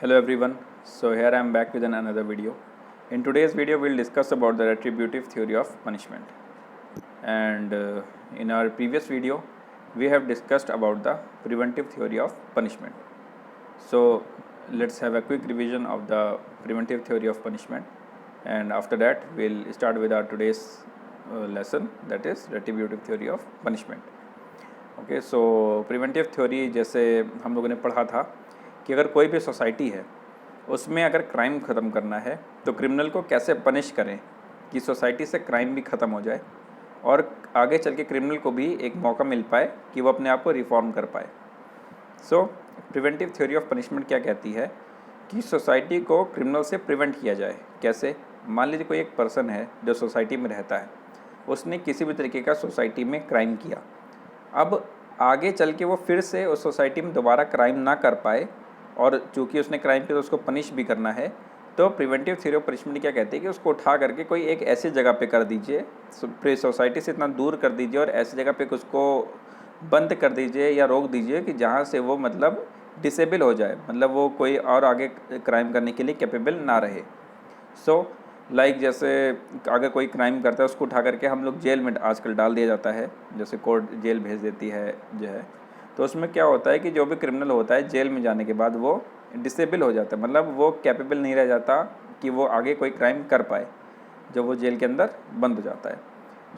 Hello everyone. So here I am back with another video. In today's video we'll discuss about the retributive theory of punishment. And in our previous video we have discussed about the preventive theory of punishment. So let's have a quick revision of the preventive theory of punishment, and after that we'll start with our today's lesson, that is retributive theory of punishment. Okay, so preventive theory जैसे हम लोगों ने पढ़ा था कि अगर कोई भी सोसाइटी है उसमें अगर क्राइम ख़त्म करना है तो क्रिमिनल को कैसे पनिश करें कि सोसाइटी से क्राइम भी ख़त्म हो जाए और आगे चल के क्रिमिनल को भी एक मौका मिल पाए कि वो अपने आप को रिफॉर्म कर पाए। सो प्रिवेंटिव थ्योरी ऑफ पनिशमेंट क्या कहती है कि सोसाइटी को क्रिमिनल से प्रिवेंट किया जाए। कैसे? मान लीजिए कोई एक पर्सन है जो सोसाइटी में रहता है, उसने किसी भी तरीके का सोसाइटी में क्राइम किया। अब आगे चल के वो फिर से उस सोसाइटी में दोबारा क्राइम ना कर पाए, और चूँकि उसने क्राइम किया तो उसको पनिश भी करना है, तो प्रिवेंटिव थ्योरी ऑफ पनिशमेंट क्या कहती है कि उसको उठा करके कोई एक ऐसी जगह पे कर दीजिए, सोसाइटी से इतना दूर कर दीजिए और ऐसी जगह पे उसको बंद कर दीजिए या रोक दीजिए कि जहाँ से वो मतलब डिसेबल हो जाए, मतलब वो कोई और आगे क्राइम करने के लिए कैपेबल ना रहे। सो लाइक जैसे अगर कोई क्राइम करता है उसको उठा करके हम लोग जेल में आजकल डाल दिया जाता है, जैसे कोर्ट जेल भेज देती है जो है, तो उसमें क्या होता है कि जो भी क्रिमिनल होता है जेल में जाने के बाद वो डिसेबल हो जाता है, मतलब वो कैपेबल नहीं रह जाता कि वो आगे कोई क्राइम कर पाए जब वो जेल के अंदर बंद हो जाता है।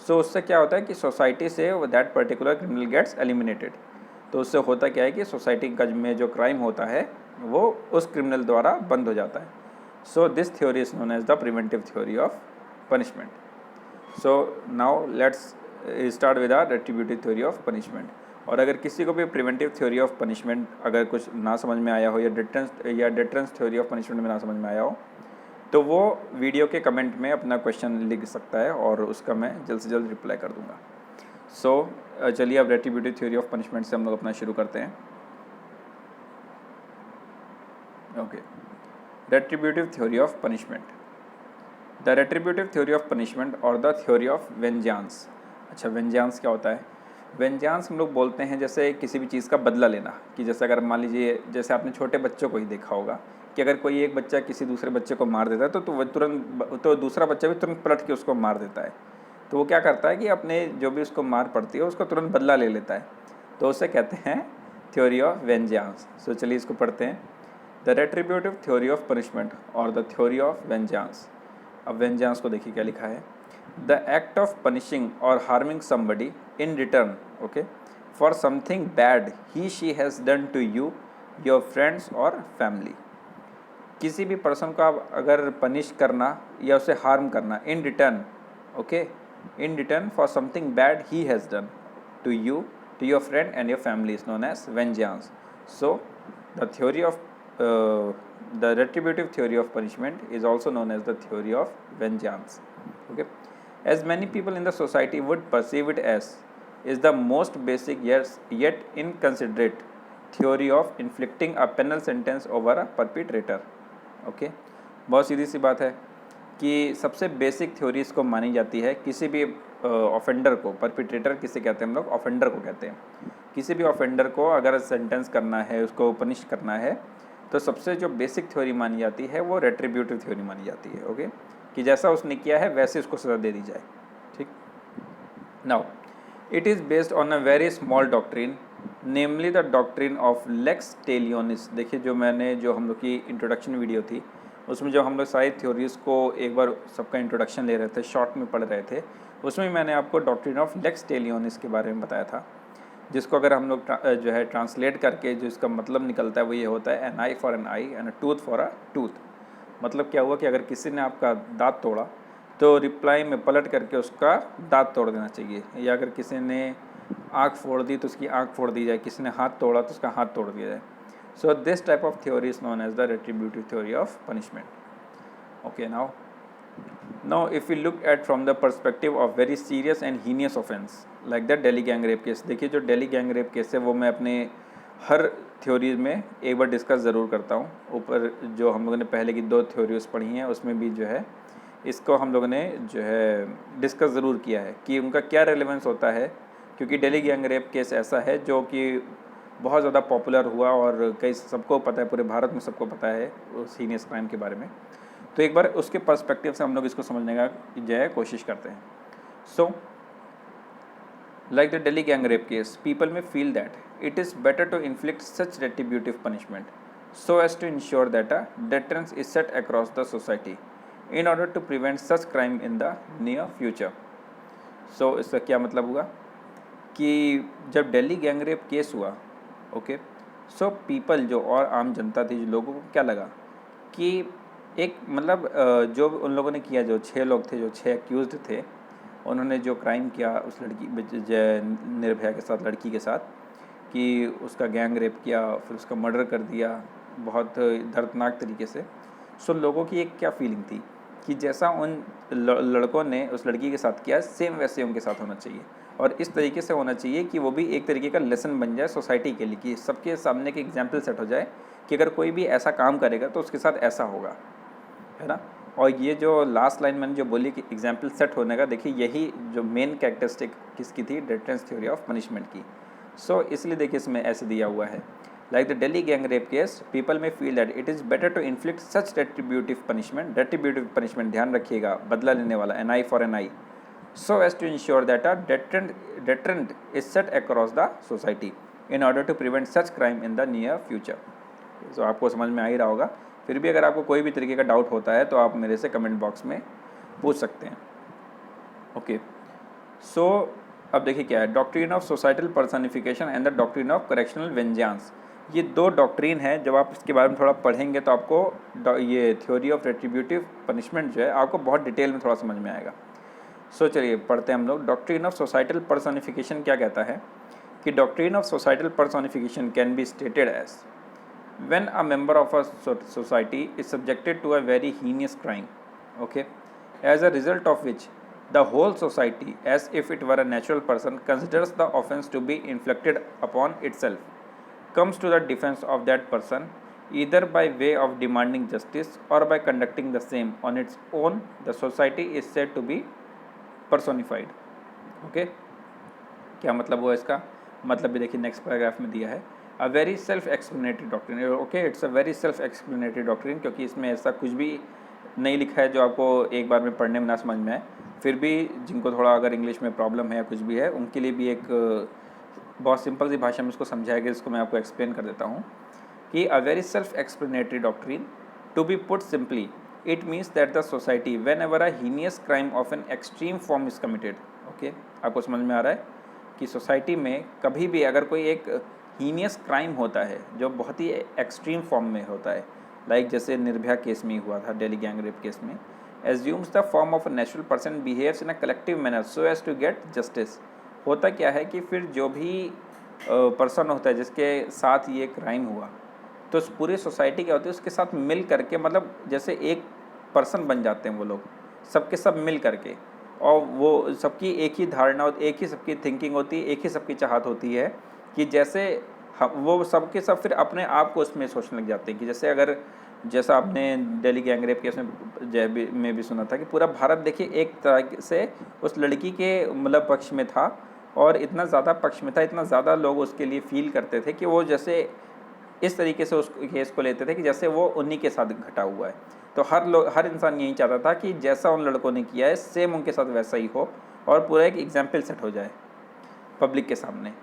सो उससे क्या होता है कि सोसाइटी से that particular criminal gets eliminated. तो उससे होता क्या है कि सोसाइटी का में जो क्राइम होता है वो उस क्रिमिनल द्वारा बंद हो जाता है। So this theory is known as the preventive theory of punishment. So now let's start with our retributive theory of punishment. और अगर किसी को भी प्रिवेंटिव थ्योरी ऑफ पनिशमेंट अगर कुछ ना समझ में आया हो या डिटरेंस थ्योरी ऑफ पनिशमेंट में ना समझ में आया हो, तो वो वीडियो के कमेंट में अपना क्वेश्चन लिख सकता है और उसका मैं जल्द से जल्द रिप्लाई कर दूंगा। सो चलिए अब रेट्रिब्यूटिव थ्योरी ऑफ पनिशमेंट से हम लोग अपना शुरू करते हैं। Okay, retributive theory of punishment. The retributive theory of punishment or the theory of vengeance. अच्छा, vengeance क्या होता है? vengeance हम लोग बोलते हैं जैसे किसी भी चीज़ का बदला लेना, कि जैसे अगर मान लीजिए जैसे आपने छोटे बच्चों को ही देखा होगा कि अगर कोई एक बच्चा किसी दूसरे बच्चे को मार देता है तो वह तुरंत तो दूसरा बच्चा भी तुरंत पलट के उसको मार देता है। तो वो क्या करता है कि अपने जो भी उसको मार पड़ती है उसको तुरंत बदला ले लेता है, तो उसे कहते हैं थ्योरी ऑफ वेंजेंस। सो चलिए इसको पढ़ते हैं। The retributive theory of punishment और द थ्योरी ऑफ वेंजेंस। अब वेंजेंस को देखिए क्या लिखा है। द एक्ट ऑफ पनिशिंग और harming somebody in return, okay, for something bad he she has done to you, your friends और फैमिली। किसी भी पर्सन को आप अगर पनिश करना या उसे हार्म करना in return, okay, in return for something bad he has done to you, to your friend and your family is known as vengeance. So the theory of the retributive theory of punishment is also known as the theory of vengeance. Okay, as many people in the society would perceive it as is the most basic yet inconsiderate theory of inflicting a penal sentence over a perpetrator. Okay, बहुत सीधी सी बात है कि सबसे basic theory इसको मानी जाती है किसी भी ऑफेंडर को, परपिट्रेटर किसे कहते हैं हम लोग, ऑफेंडर को कहते हैं। किसी भी ऑफेंडर को अगर सेंटेंस करना है, उसको पनिश करना है, तो सबसे जो बेसिक थ्योरी मानी जाती है वो रेट्रिब्यूटिव थ्योरी मानी जाती है। ओके, कि जैसा उसने किया है वैसे उसको सज़ा दे दी जाए। ठीक, now it is based on a very small doctrine, namely the doctrine of lex talionis. देखिए जो हम लोग की इंट्रोडक्शन वीडियो थी उसमें जो हम लोग सारी थ्योरीज़ को एक बार सबका इंट्रोडक्शन ले रहे थे, शॉर्ट में पढ़ रहे थे, उसमें मैंने आपको डॉक्ट्रिन ऑफ लेक्स टेलियोनिस के बारे में बताया था, जिसको अगर हम लोग जो है ट्रांसलेट करके जो इसका मतलब निकलता है वो ये होता है an eye for an eye and a tooth for a tooth. मतलब क्या हुआ कि अगर किसी ने आपका दांत तोड़ा तो रिप्लाई में पलट करके उसका दांत तोड़ देना चाहिए, या अगर किसी ने आँख फोड़ दी तो उसकी आँख फोड़ दी जाए, किसी ने हाथ तोड़ा तो उसका हाथ तोड़ दिया जाए। So this type of theory is known as the retributive theory of punishment. Okay, now if we look at from the perspective of very serious and heinous offense like the Delhi gang rape case, देखिए जो Delhi gang rape case है वो मैं अपने हर theories में एक बार discuss ज़रूर करता हूँ। ऊपर जो हम लोगों ने पहले की 2 थ्योरीज पढ़ी हैं उसमें भी जो है इसको हम लोगों ने जो है डिस्कस ज़रूर किया है कि उनका क्या रेलेवेंस होता है, क्योंकि Delhi gang rape केस ऐसा है जो कि बहुत ज़्यादा पॉपुलर हुआ और कई सबको पता है, पूरे भारत में सबको पता है उस हीनियस क्राइम के बारे में। तो एक बार उसके पर्सपेक्टिव से हम लोग इसको समझने का जो है कोशिश करते हैं। सो like the Delhi gang rape case, people may feel that it is better to inflict such retributive punishment so as to ensure that a deterrence is set across the society in order to prevent such crime in the near future. So इसका क्या मतलब हुआ कि जब Delhi gang rape case हुआ, okay, so people जो और आम जनता थी, जो लोगों को क्या लगा कि एक मतलब जो उन लोगों ने किया, जो 6 लोग थे, जो 6 एक्यूज्ड थे, उन्होंने जो क्राइम किया उस लड़की निर्भया के साथ, लड़की के साथ, कि उसका गैंग रेप किया, फिर उसका मर्डर कर दिया बहुत दर्दनाक तरीके से। सो लोगों की एक क्या फीलिंग थी कि जैसा उन लड़कों ने उस लड़की के साथ किया, सेम वैसे उनके साथ होना चाहिए, और इस तरीके से होना चाहिए कि वो भी एक तरीके का लेसन बन जाए सोसाइटी के लिए, कि सबके सामने एक एग्जाम्पल सेट हो जाए कि अगर कोई भी ऐसा काम करेगा तो उसके साथ ऐसा होगा, है ना। और ये जो लास्ट लाइन मैंने जो बोली कि एग्जाम्पल सेट होने का, देखिए यही जो मेन कैरेक्टरिस्टिक किसकी थी, डेटरेंस थ्योरी ऑफ पनिशमेंट की। सो इसलिए देखिए इसमें ऐसे दिया हुआ है, like the Delhi gang rape case, people may feel that it is better to inflict such retributive punishment, retributive punishment ध्यान रखिएगा, बदला लेने वाला, an eye for an eye, so as to ensure that a deterrent is set across the society in order to prevent such crime in the near future. So आपको समझ में आ ही रहा होगा। फिर भी अगर आपको कोई भी तरीके का डाउट होता है तो आप मेरे से कमेंट बॉक्स में पूछ सकते हैं। ओके, सो अब देखिए क्या है, doctrine of societal personification and the doctrine of correctional vengeance. ये दो डॉक्ट्रिन है, जब आप इसके बारे में थोड़ा पढ़ेंगे तो आपको ये थ्योरी ऑफ रेट्रीब्यूटिव पनिशमेंट जो है आपको बहुत डिटेल में थोड़ा समझ में आएगा। सो चलिए पढ़ते हैं हम लोग। डॉक्ट्रिन ऑफ सोसाइटल पर्सनिफिकेशन क्या कहता है कि doctrine of societal personification can be stated as when a member of a society is subjected to a very heinous crime, okay, as a result of which the whole society, as if it were a natural person, considers the offense to be inflicted upon itself, comes to the defense of that person either by way of demanding justice or by conducting the same on its own, the society is said to be personified. Okay, क्या मतलब हुआ इसका? मतलब भी देखिए next paragraph में दिया है, अ very self explanatory doctrine. Okay, it's a very self explanatory doctrine, क्योंकि इसमें ऐसा कुछ भी नहीं लिखा है जो आपको एक बार में पढ़ने में ना समझ में आए। फिर भी जिनको थोड़ा अगर इंग्लिश में प्रॉब्लम है या कुछ भी है, उनके लिए भी एक बहुत सिंपल सी भाषा में इसको समझाया गया, इसको मैं आपको एक्सप्लेन कर देता हूँ कि a very self explanatory doctrine, to be put simply, it means that the society whenever a heinous crime of an extreme form is committed. Okay, आपको समझ में आ रहा है कि सोसाइटी में कभी भी अगर कोई एक हीनियस क्राइम होता है जो बहुत ही एक्सट्रीम फॉर्म में होता है, लाइक जैसे निर्भया केस में हुआ था, दिल्ली गैंग रेप केस में, assumes the form of a natural person, behaves in a collective manner so as to get justice. होता क्या है कि फिर जो भी पर्सन होता है जिसके साथ ये क्राइम हुआ, तो पूरी सोसाइटी क्या होती है उसके साथ मिल करके, मतलब जैसे एक पर्सन बन जाते हैं वो लोग, सबके सब मिल करके, और वो सबकी एक ही धारणा, एक ही सबकी थिंकिंग होती है, एक ही सबकी चाहत होती है कि जैसे वो सबके सब फिर अपने आप को उसमें सोचने लग जाते हैं कि जैसे अगर, जैसा आपने दिल्ली गैंग रेप केस में भी सुना था कि पूरा भारत देखिए एक तरह से उस लड़की के मतलब पक्ष में था, और इतना ज़्यादा पक्ष में था, इतना ज़्यादा लोग उसके लिए फील करते थे कि वो जैसे इस तरीके से उस केस को लेते थे कि जैसे वो उन्हीं के साथ घटा हुआ है। तो हर इंसान यही चाहता था कि जैसा उन लड़कों ने किया है सेम उनके साथ वैसा ही हो, और पूरा एक एग्जाम्पल सेट हो जाए पब्लिक के सामने।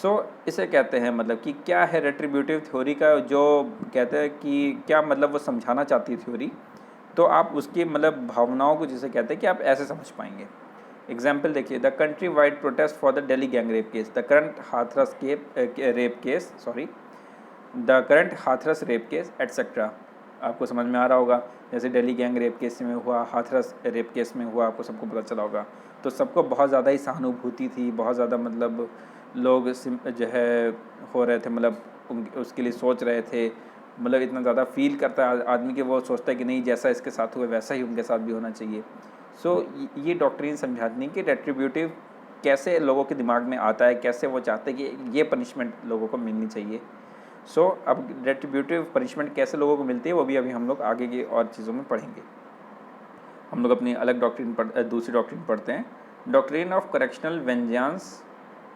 सो इसे कहते हैं, मतलब कि क्या है रेट्रीब्यूटिव थ्योरी का, जो कहते हैं कि क्या मतलब वो समझाना चाहती है थ्योरी, तो आप उसकी मतलब भावनाओं को जिसे कहते हैं कि आप ऐसे समझ पाएंगे। एग्जाम्पल देखिए, the country wide protest for the Delhi gang rape case, the current Hathras rape case etcetera. आपको समझ में आ रहा होगा, जैसे दिल्ली गैंग रेप केस में हुआ, हाथरस रेप केस में हुआ, आपको सबको पता चला होगा। तो सबको बहुत ज़्यादा ही सहानुभूति थी, बहुत ज़्यादा मतलब लोग जो है हो रहे थे, मतलब उसके लिए सोच रहे थे, मतलब इतना ज़्यादा फील करता है आदमी कि वो सोचता है कि नहीं जैसा इसके साथ हुआ वैसा ही उनके साथ भी होना चाहिए। सो ये डॉक्ट्रिन समझाती कि रेट्रीब्यूटिव कैसे लोगों के दिमाग में आता है, कैसे वो चाहते हैं कि ये पनिशमेंट लोगों को मिलनी चाहिए। सो अब रेट्रीब्यूटिव पनिशमेंट कैसे लोगों को मिलती है वो भी अभी हम लोग आगे की और चीज़ों में पढ़ेंगे। हम लोग अपनी अलग डॉक्ट्रिन दूसरी डॉक्ट्रिन पढ़ते हैं, doctrine of correctional vengeance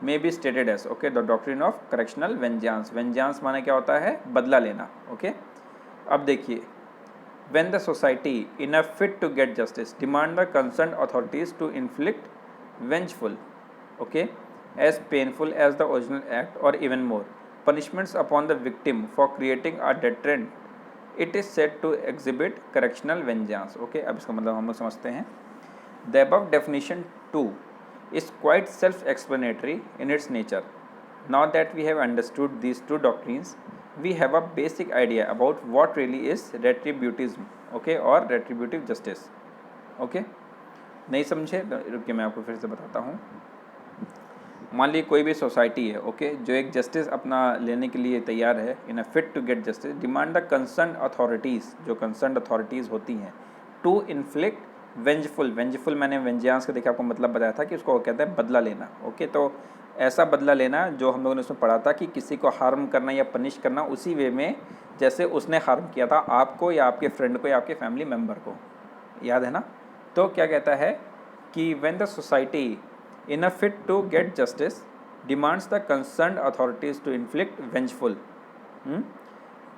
may be stated as, okay, the doctrine of correctional vengeance. Vengeance माने क्या होता है? बदला लेना, ओके। अब देखिए, when the society in a fit to get justice demand the concerned authorities to inflict vengeful, okay, as painful as the original act or even more punishments upon the victim for creating a deterrent, it is said to exhibit correctional vengeance, okay। अब इसका मतलब हम लोग समझते हैं। The above definition too is quite self-explanatory in its nature. Now that we have understood these two doctrines, we have a basic idea about what really is retributism, okay, और retributive justice, okay। नहीं समझे तो रुकिए मैं आपको फिर से बताता हूँ। मान लीजिए कोई भी सोसाइटी है, ओके, जो एक जस्टिस अपना लेने के लिए तैयार है, in a fit to get justice demand the concern authorities, जो कंसर्न अथॉरिटीज़ होती हैं, टू इन्फ्लिक्ट वेंजफुल। वेंजफुल मैंने वेंजियांस का देखा आपको मतलब बताया था कि उसको कहते हैं बदला लेना, ओके। तो ऐसा बदला लेना जो हम लोगों ने उसमें पढ़ा था कि किसी को हार्म करना या पनिश करना उसी वे में जैसे उसने हार्म किया था आपको या आपके फ्रेंड को या आपके फैमिली मेम्बर को, याद है ना। तो क्या कहता है कि when the society in a fit to get justice demands the concerned authorities to inflict vengeful,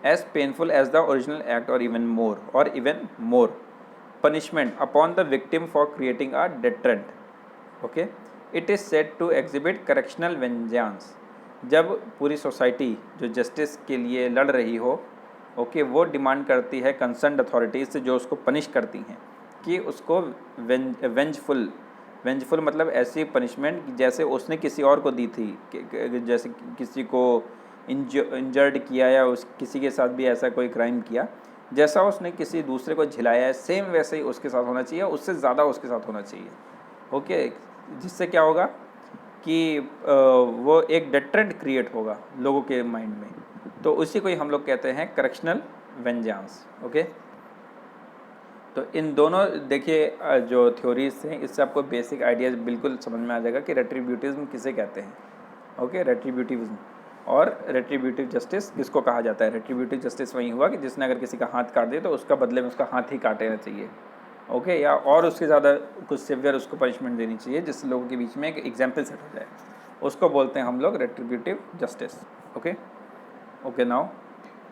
as painful as the original act or even more punishment upon the victim for creating a deterrent, okay, it is said to exhibit correctional vengeance। जब पूरी society जो justice के लिए लड़ रही हो, okay, वो demand करती है कंसर्न अथॉरिटीज़ से जो उसको पनिश करती हैं कि उसको वेंजफुल मतलब ऐसी पनिशमेंट जैसे उसने किसी और को दी थी, जैसे किसी को इंजर्ड किया या उस किसी के साथ भी ऐसा कोई क्राइम किया, जैसा उसने किसी दूसरे को झिलाया है सेम वैसे ही उसके साथ होना चाहिए, उससे ज़्यादा उसके साथ होना चाहिए, ओके। जिससे क्या होगा कि वो एक डेटरेंट क्रिएट होगा लोगों के माइंड में, तो उसी को ही हम लोग कहते हैं करेक्शनल वेंजांस, ओके। तो इन दोनों देखिए जो थ्योरीज हैं इससे आपको बेसिक आइडियाज़ बिल्कुल समझ में आ जाएगा कि रेट्रीब्यूटिज्म किसे कहते हैं, ओके। रेट्रीब्यूटिज्म और रेट्रीब्यूटिव जस्टिस किसको कहा जाता है? रेट्रीब्यूटिव जस्टिस वही हुआ कि जिसने अगर किसी का हाथ काट दिया तो उसका बदले में उसका हाथ ही काटना चाहिए, ओके, या और उससे ज़्यादा कुछ सिवियर उसको पनिशमेंट देनी चाहिए जिससे लोगों के बीच में एक एग्जाम्पल सेट हो जाए, उसको बोलते हैं हम लोग retributive justice, okay. Okay, now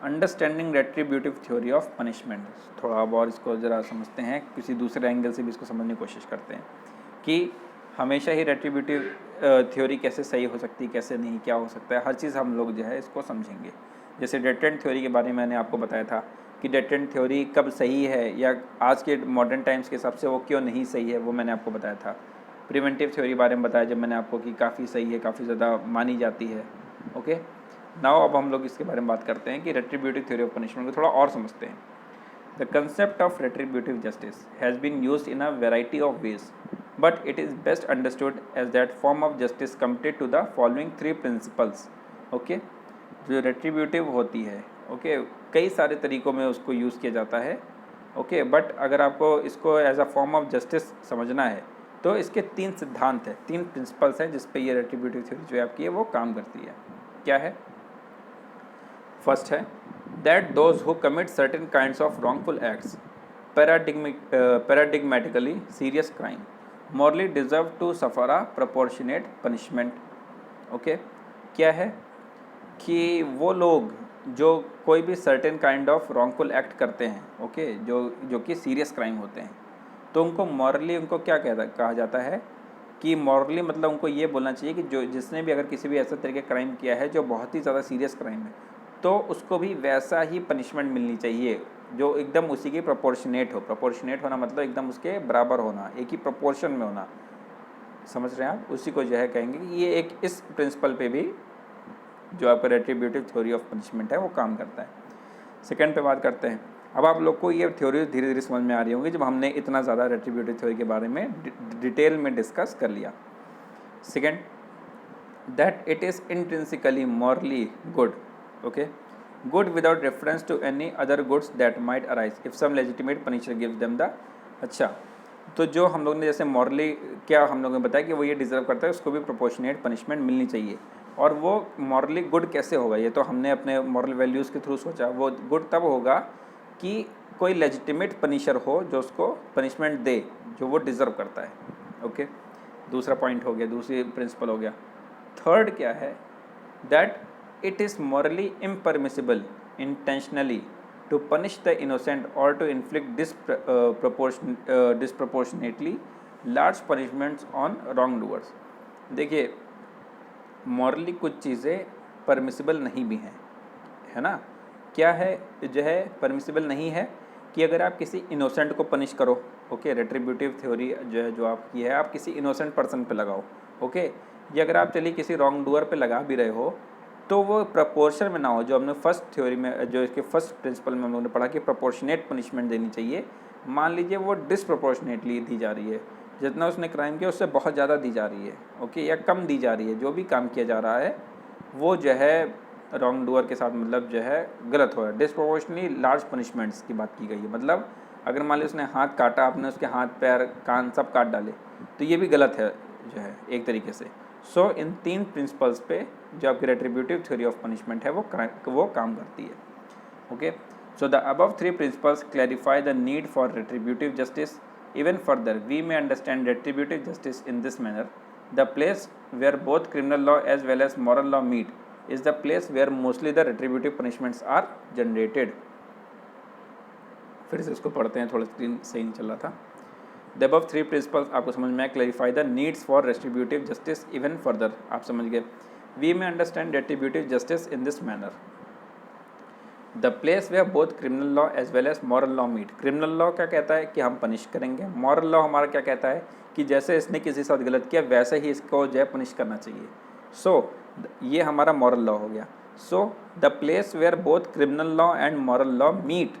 understanding retributive theory of punishment. थोड़ा अब और इसको ज़रा समझते हैं, किसी दूसरे एंगल से भी इसको समझने की कोशिश करते हैं कि हमेशा ही रेट्रीब्यूटिव थ्योरी कैसे सही हो सकती है, कैसे नहीं, क्या हो सकता है, हर चीज़ हम लोग जो है इसको समझेंगे। जैसे डेटरेंट थ्योरी के बारे में मैंने आपको बताया था कि डेटरेंट थ्योरी कब सही है या आज के मॉडर्न टाइम्स के हिसाब से वो क्यों नहीं सही है, वो मैंने आपको बताया था। प्रिवेंटिव थ्योरी बारे में बताया जब मैंने आपको कि काफ़ी सही है, काफ़ी ज़्यादा मानी जाती है, ओके। नाउ अब हम लोग इसके बारे में बात करते हैं कि रेट्रीब्यूटिव थ्योरी ऑफ पनिशमेंट को थोड़ा और समझते हैं। The concept of retributive justice has been used in a variety of ways, but it is best understood as that form of justice committed to the following 3 principles, okay. जो retributive होती है, okay, कई सारे तरीक़ों में उसको use किया जाता है, ओके, बट अगर आपको इसको as a form of justice समझना है तो इसके 3 सिद्धांत हैं, 3 प्रिंसिपल्स हैं जिस पे ये रेट्रीब्यूटिव थ्योरी जो है आपकी है वो काम करती है। क्या है? फर्स्ट है that those who commit certain kinds of wrongful acts paradigmatically serious crime morally deserve to suffer a proportionate punishment, okay. क्या है कि वो लोग जो कोई भी certain kind of wrongful act करते हैं, ओके, जो कि सीरियस क्राइम होते हैं, तो उनको मॉरली उनको क्या कहा जाता है कि मॉरली मतलब उनको ये बोलना चाहिए कि जो जिसने भी अगर किसी भी ऐसे तरीके क्राइम किया है जो बहुत ही ज़्यादा सीरियस क्राइम है तो उसको भी वैसा ही पनिशमेंट मिलनी चाहिए जो एकदम उसी की प्रोपोर्शनेट हो। प्रोपोर्शनेट होना मतलब एकदम उसके बराबर होना, एक ही प्रोपोर्शन में होना, समझ रहे हैं आप? उसी को जो है कहेंगे कि ये एक इस प्रिंसिपल पे भी जो आपका रेट्रीब्यूटिव थ्योरी ऑफ पनिशमेंट है वो काम करता है। सेकंड पे बात करते हैं। अब आप लोग को ये थ्योरी धीरे धीरे समझ में आ रही होंगी जब हमने इतना ज़्यादा रेट्रीब्यूटिव थ्योरी के बारे में डिटेल में डिस्कस कर लिया। Second, that it is intrinsically morally good, okay, good without reference to any other goods that might arise if some legitimate punisher gives them the. अच्छा, तो जो हम लोग ने जैसे मॉरली क्या हम लोगों ने बताया कि वो ये डिज़र्व करता है उसको भी प्रोपोर्शनेट पनिशमेंट मिलनी चाहिए, और वो मॉरली गुड कैसे होगा ये तो हमने अपने मॉरल वैल्यूज़ के थ्रू सोचा। वो गुड तब होगा कि कोई लेजिटिमेट पनिशर हो जो उसको पनिशमेंट दे जो वो डिज़र्व करता है, ओके। दूसरा पॉइंट हो गया, दूसरी प्रिंसिपल हो गया। थर्ड क्या है, that it is morally impermissible intentionally to punish the innocent or to inflict disproportionately large punishments on wrongdoers. देखिए, मॉरली कुछ चीज़ें परमिसिबल नहीं भी हैं, है ना। क्या है जो है परमिसिबल नहीं है कि अगर आप किसी इनोसेंट को पनिश करो, ओके, रेट्रीब्यूटिव थ्योरी जो है जो आपकी है, आप किसी इनोसेंट पर्सन पे लगाओ, ओके, ये अगर आप चलिए किसी रॉन्ग डूअर पे लगा भी रहे हो तो वो प्रपोर्शन में ना हो, जो हमने फर्स्ट थ्योरी में, जो इसके फर्स्ट प्रिंसिपल में हम लोगों ने पढ़ा कि प्रपोर्शनेट पनिशमेंट देनी चाहिए। मान लीजिए वो डिसप्रपोर्शनेटली दी जा रही है, जितना उसने क्राइम किया उससे बहुत ज़्यादा दी जा रही है, ओके, या कम दी जा रही है, जो भी काम किया जा रहा है वो जो है रॉन्ग डूअर के साथ मतलब जो है गलत हो रहा है। डिसप्रोपोर्शनली लार्ज पनिशमेंट्स की बात की गई है, मतलब अगर मान लीजिए उसने हाथ काटा, आपने उसके हाथ पैर कान सब काट डाले, तो ये भी गलत है जो है एक तरीके से। सो इन तीन प्रिंसिपल्स पे जो आपकी रेट्रीब्यूटिव थ्योरी ऑफ पनिशमेंट है वो काम करती है, okay. So the above three principles clarify the need for retributive justice. Even further we may understand retributive justice in this manner: the place where both criminal law as well as moral law meet is the place where mostly the retributive punishments are generated। फिर से इसको पढ़ते हैं, थोड़ा screen सही नहीं चल रहा था। The above three principles आपको समझ में आया, clarify the needs for retributive justice even further, आप समझ गए। We may understand retributive justice in this manner: the place where both criminal law as well as moral law meet। criminal law क्या कहता है कि हम पनिश करेंगे, moral law हमारा क्या कहता है कि जैसे इसने किसी के साथ गलत किया वैसे ही इसको जो है पनिश करना चाहिए। सो ये हमारा मॉरल लॉ हो गया। So the place where both criminal law and moral law meet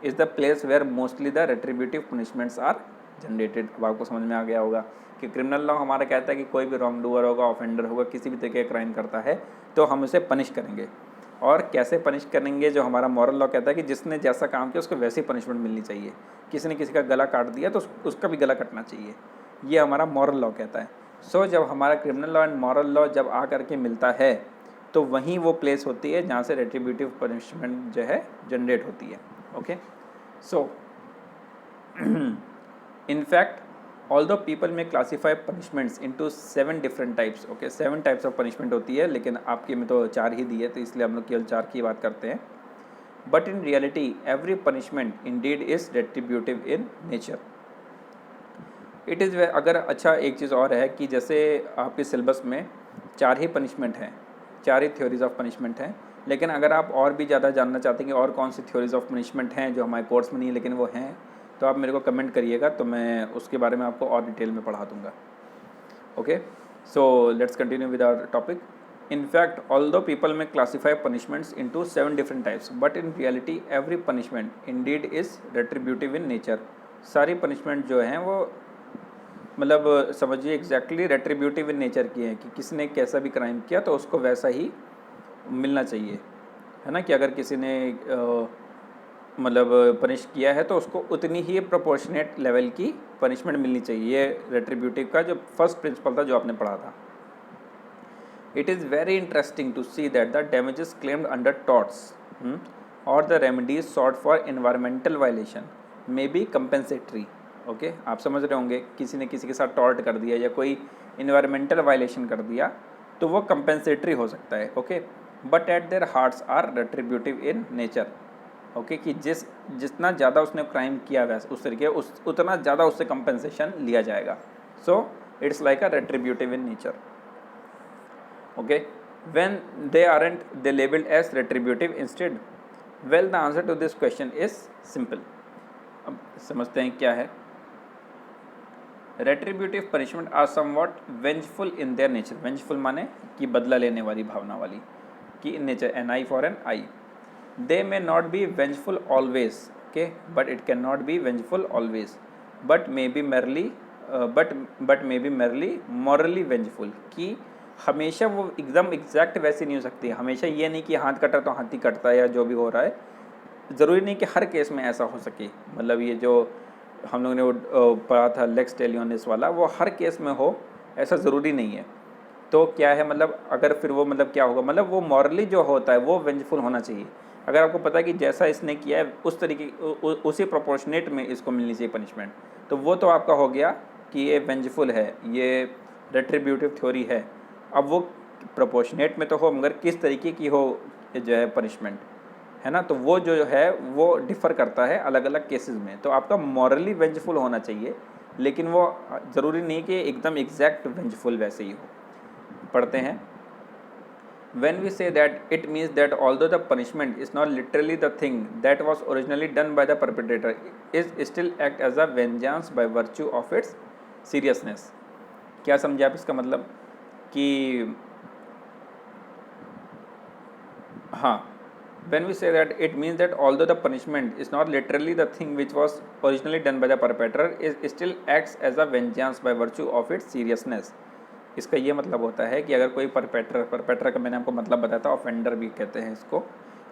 is the place where mostly the retributive punishments are generated. अब आपको समझ में आ गया होगा कि क्रिमिनल लॉ हमारा कहता है कि कोई भी रॉन्ग डूअर होगा, ऑफेंडर होगा, किसी भी तरीके का क्राइम करता है तो हम उसे पनिश करेंगे। और कैसे पनिश करेंगे, जो हमारा मॉरल लॉ कहता है कि जिसने जैसा काम किया उसको वैसी पनिशमेंट मिलनी चाहिए। किसी ने किसी का गला काट दिया तो उसका भी गला कटना चाहिए, ये हमारा मॉरल लॉ कहता है। सो जब हमारा criminal law and moral law जब आ करके मिलता है तो वहीं वो प्लेस होती है जहाँ से रेट्रीब्यूटिव पनिशमेंट जो है जनरेट होती है, okay. So in fact although people may classify punishments into 7 different types, okay, 7 types of punishment होती है, लेकिन आपके में तो 4 ही दी है तो इसलिए हम लोग केवल 4 की बात करते हैं। But in reality every punishment Indeed is retributive in nature. It is, अगर अच्छा एक चीज़ और है कि जैसे आपके सिलेबस में 4 ही पनिशमेंट हैं, 4 ही थ्योरीज ऑफ पनिशमेंट हैं, लेकिन अगर आप और भी ज़्यादा जानना चाहते हैं कि और कौन सी थ्योरीज ऑफ पनिशमेंट हैं जो हमारे कोर्स में नहीं है लेकिन वो हैं, तो आप मेरे को कमेंट करिएगा तो मैं उसके बारे में आपको और डिटेल में पढ़ा दूँगा, okay. So let's continue with our topic. In fact, although people may classify punishments into 7 different types, but in reality every punishment indeed is retributive in nature। सारी punishment जो हैं वो मतलब समझिए एग्जैक्टली रेट्रीब्यूटिव इन नेचर की है कि किसने कैसा भी क्राइम किया तो उसको वैसा ही मिलना चाहिए, है ना। कि अगर किसी ने मतलब पनिश किया है तो उसको उतनी ही प्रोपोर्शनेट लेवल की पनिशमेंट मिलनी चाहिए। ये रेट्रीब्यूटिव का जो फर्स्ट प्रिंसिपल था जो आपने पढ़ा था। It is very interesting to see that the damages claimed under torts or the remedies sought for environmental violation may be compensatory। Okay, आप समझ रहे होंगे किसी ने किसी के साथ टॉर्ट कर दिया या कोई इन्वायरमेंटल वायलेशन कर दिया तो वो कंपेंसेटरी हो सकता है, okay. But at their hearts are retributive in nature, okay, कि जितना ज़्यादा उसने क्राइम किया वैसे उस तरीके उतना ज़्यादा उससे कंपेंसेशन लिया जाएगा। So it's like a retributive in nature, okay, when they aren't they labeled as retributive instead? Well, the answer to this question is simple। अब समझते हैं क्या है। retributive punishment are somewhat vengeful in their nature। vengeful माने कि बदला लेने वाली भावना वाली, कि in nature an eye for an eye। they may not be vengeful always, okay, but it cannot be vengeful always, but may be merely morally vengeful। कि हमेशा वो एकदम एग्जैक्ट वैसे नहीं हो सकती है। हमेशा ये नहीं कि हाथ कटा तो हाथ ही कटता है या जो भी हो रहा है, ज़रूरी नहीं कि हर केस में ऐसा हो सके। मतलब ये जो हम लोगों ने वो पढ़ा था लेक्स टेलियोनिस वाला, वो हर केस में हो ऐसा ज़रूरी नहीं है। तो क्या है मतलब अगर फिर वो मतलब क्या होगा, मतलब वो मॉरली जो होता है वो वेंजफुल होना चाहिए। अगर आपको पता है कि जैसा इसने किया है उस तरीके उसी प्रोपोर्शनेट में इसको मिलनी चाहिए पनिशमेंट, तो वो तो आपका हो गया कि ये वेंजफुल है, ये रेट्रीब्यूटिव थ्योरी है। अब वो प्रोपोर्शनेट में तो हो, मगर किस तरीके की हो जो है पनिशमेंट, है ना, तो वो जो है वो डिफ़र करता है अलग अलग केसेस में। तो आपका मॉरली वेंजफुल होना चाहिए, लेकिन वो ज़रूरी नहीं कि एकदम एग्जैक्ट वेंजफुल वैसे ही हो। पढ़ते हैं, when we say that, it means that although the punishment is not literally the thing that was originally done by the perpetrator, is still act as a vengeance by virtue of its seriousness। क्या समझे आप इसका मतलब कि हाँ, when we say that, it means that although the punishment is not literally the thing which was originally done by the perpetrator, is still acts as a vengeance by virtue of its seriousness। इसका ये मतलब होता है कि अगर कोई परपेट्र का मैंने आपको मतलब बताया था, ऑफेंडर भी कहते हैं इसको।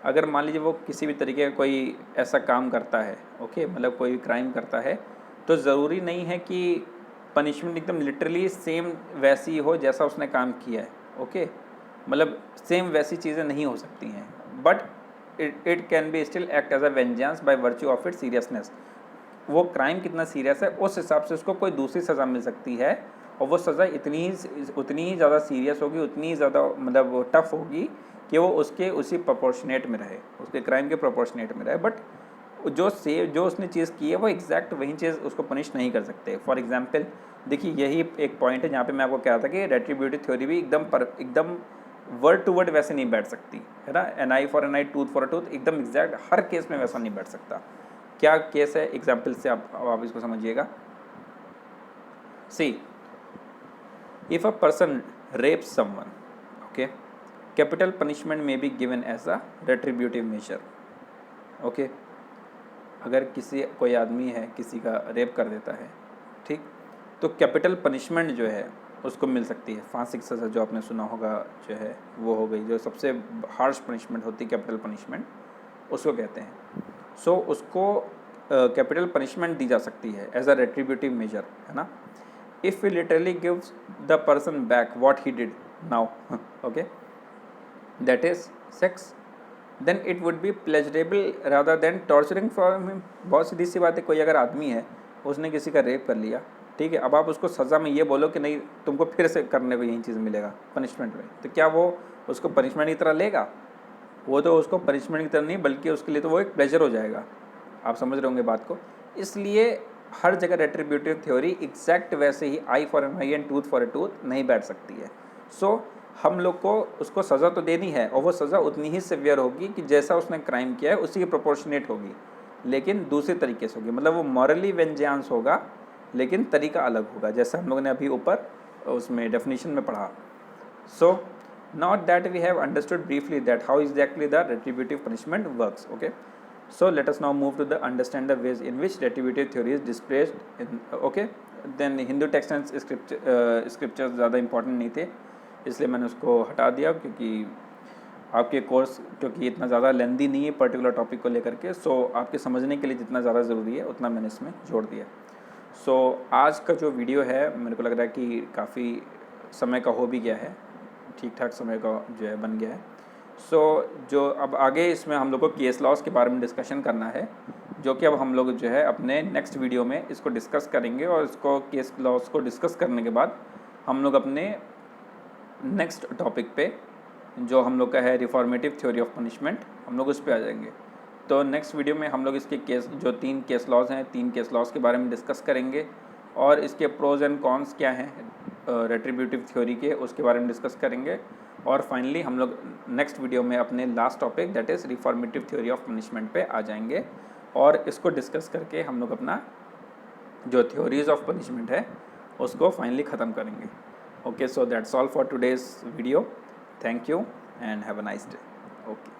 अगर मान लीजिए वो किसी भी तरीके का कोई ऐसा काम करता है, ओके, मतलब कोई क्राइम करता है, तो ज़रूरी नहीं है कि पनिशमेंट एकदम लिटरली सेम वैसी हो जैसा उसने काम किया है, ओके, मतलब सेम वैसी चीज़ें नहीं हो सकती हैं, but it can be still act as a vengeance by virtue of it seriousness. वो क्राइम कितना सीरियस है उस हिसाब से उसको कोई दूसरी सज़ा मिल सकती है, और वो सज़ा उतनी ही ज़्यादा सीरियस होगी, उतनी ही ज़्यादा मतलब टफ होगी कि वो उसके उसी प्रोपोर्शनेट में रहे, उसके क्राइम के प्रोपोर्शनेट में रहे। बट जो उसने चीज़ की है वो एग्जैक्ट वही चीज़ उसको पनिश नहीं कर सकते। फॉर एग्जांपल देखिए, यही एक पॉइंट है जहाँ पे मैं आपको कह रहा था कि रेट्रीब्यूटिव थ्योरी भी एकदम वर्ड टू वर्ड वैसे नहीं बैठ सकती, है ना, an eye for an eye, tooth for a tooth, एकदम एग्जैक्ट हर केस में वैसा नहीं बैठ सकता। क्या केस है, एग्जाम्पल से आप इसको समझिएगा। सी, if a person rapes someone, okay, capital punishment may be given as a retributive measure, okay। अगर कोई आदमी है किसी का रेप कर देता है, ठीक, तो कैपिटल पनिशमेंट जो है उसको मिल सकती है। फांसी की सज़ा जो आपने सुना होगा जो है वो हो गई, जो सबसे हार्श पनिशमेंट होती है कैपिटल पनिशमेंट, उसको कहते हैं। सो उसको कैपिटल पनिशमेंट दी जा सकती है एज अ रेट्रीब्यूटिव मेजर, है ना। if we literally gives the person back what he did now, okay, that is sex, then it would be pleasurable rather than torturing for him। बहुत सीधी सी बात है, कोई अगर आदमी है उसने किसी का रेप कर लिया, ठीक है, अब आप उसको सज़ा में ये बोलो कि नहीं तुमको फिर से करने को यही चीज़ मिलेगा पनिशमेंट में, तो क्या वो उसको पनिशमेंट की तरह लेगा? वो तो उसको पनिशमेंट की तरह नहीं, बल्कि उसके लिए तो वो एक प्लेजर हो जाएगा। आप समझ रहे होंगे बात को। इसलिए हर जगह रेट्रीब्यूटिव थ्योरी एग्जैक्ट वैसे ही eye for an eye and tooth for a tooth नहीं बैठ सकती है। सो हम लोग को उसको सज़ा तो देनी है, और वो सज़ा उतनी ही सिवियर होगी कि जैसा उसने क्राइम किया है उसी की प्रोपोर्शनेट होगी, लेकिन दूसरे तरीके से होगी। मतलब वो मॉरली वेंजेंस होगा, लेकिन तरीका अलग होगा, जैसा हम लोगों ने अभी ऊपर उसमें डेफिनेशन में पढ़ा। सो not that we have understood briefly that how exactly the retributive punishment works, okay। So let us now move to the understand the ways in which retributive theory is displayed in, okay। then Hindu text and scriptures ज़्यादा important नहीं थे, इसलिए मैंने उसको हटा दिया, क्योंकि आपके कोर्स क्योंकि इतना ज़्यादा लेंदी नहीं है पर्टिकुलर टॉपिक को लेकर के, सो आपके समझने के लिए जितना ज़्यादा ज़रूरी है उतना मैंने इसमें जोड़ दिया। सो आज का जो वीडियो है मेरे को लग रहा है कि काफ़ी समय का हो भी गया है, ठीक ठाक समय का जो है बन गया है। सो जो अब आगे इसमें हम लोग को केस लॉस के बारे में डिस्कशन करना है, जो कि अब हम लोग जो है अपने नेक्स्ट वीडियो में इसको डिस्कस करेंगे, और इसको केस लॉस को डिस्कस करने के बाद हम लोग अपने नेक्स्ट टॉपिक पे जो हम लोग का है रिफॉर्मेटिव थ्योरी ऑफ पनिशमेंट, हम लोग उस पर आ जाएंगे। तो नेक्स्ट वीडियो में हम लोग इसके जो 3 केस लॉज हैं, 3 केस लॉज के बारे में डिस्कस करेंगे, और इसके प्रोज एंड कॉन्स क्या हैं रेट्रीब्यूटिव थ्योरी के, उसके बारे में डिस्कस करेंगे। और फाइनली हम लोग नेक्स्ट वीडियो में अपने last topic that is reformative theory of punishment पे आ जाएंगे, और इसको डिस्कस करके हम लोग अपना जो थ्योरीज ऑफ पनिशमेंट है उसको फाइनली ख़त्म करेंगे। Okay, so that's all for today's video. Thank you and have a nice day. Okay.